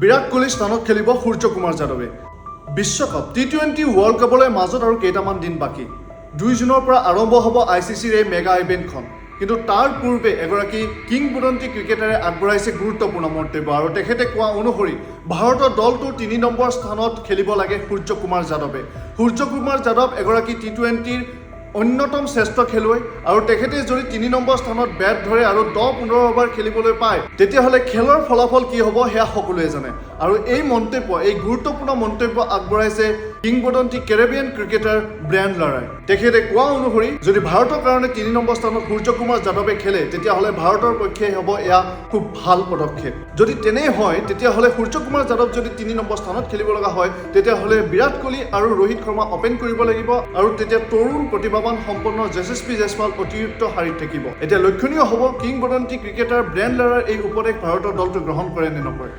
বিৰাট কোহলিৰ স্থানত খেলিব সূৰ্য কুমাৰ যাদৱে। বিশ্বকাপ টি20 ৱৰ্ল্ড কাপলৈ মাজত আৰু কেইটামান দিন বাকী। 2 জুনৰ পৰা আৰম্ভ হ'ব ICCৰ এই মেগা ইভেণ্টখন। কিন্তু তাৰ পূৰ্বে এগৰাকী কিংবদন্তি ক্ৰিকেটাৰে আগবঢ়াইছে গুৰুত্বপূৰ্ণ মন্তব্য আৰু তেখেতে কোৱা অনুসৰি ভাৰতৰ দলটোৰ 3 নম্বৰ স্থানত খেলিব লাগে সূৰ্য কুমাৰ যাদৱে। সূৰ্য কুমাৰ যাদৱ এগৰাকী টি20ৰ অন্যতম শ্ৰেষ্ঠ খেলুৱৈ আৰু তেখেতে যদি 3 নম্বৰ স্থানত বেট ধৰে আৰু 10-15 অভাৰ খেলিবলৈ পায় তেতিয়াহ'লে খেলৰ ফলাফল কি হ'ব সেয়া সকলোৱে জানে। আৰু এই গুৰুত্বপূৰ্ণ মন্তব্য আগবঢ়াইছে কিংবদন্তি কেৰিবিয়ান ক্ৰিকেটাৰ ব্ৰায়ান লাৰাই। তেখেতে কোৱা অনুসৰি যদি ভাৰতৰ কাৰণে 3 নম্বৰ স্থানত সূৰ্য কুমাৰ যাদৱে খেলে তেতিয়াহ'লে ভাৰতৰ পক্ষে হ'ব এয়া খুব ভাল পদক্ষেপ। যদি তেনেই হয় তেতিয়াহ'লে সূৰ্য কুমাৰ যাদৱ যদি 3 নম্বৰ স্থানত খেলিব লগা হয় তেতিয়াহ'লে বিৰাট কোহলি আৰু ৰোহিত শৰ্মা অপেন কৰিব লাগিব আৰু তেতিয়া তৰুণ প্ৰতিভাৱান সম্পন্ন যশস্বী জয়সৱাল অতিৰিক্ত শাৰীত থাকিব। এতিয়া লক্ষণীয় হ'ব কিংবদন্তি ক্ৰিকেটাৰ ব্ৰায়ান লাৰাৰ এই উপদেশ ভাৰতৰ দলটো গ্ৰহণ কৰে নে নকৰে।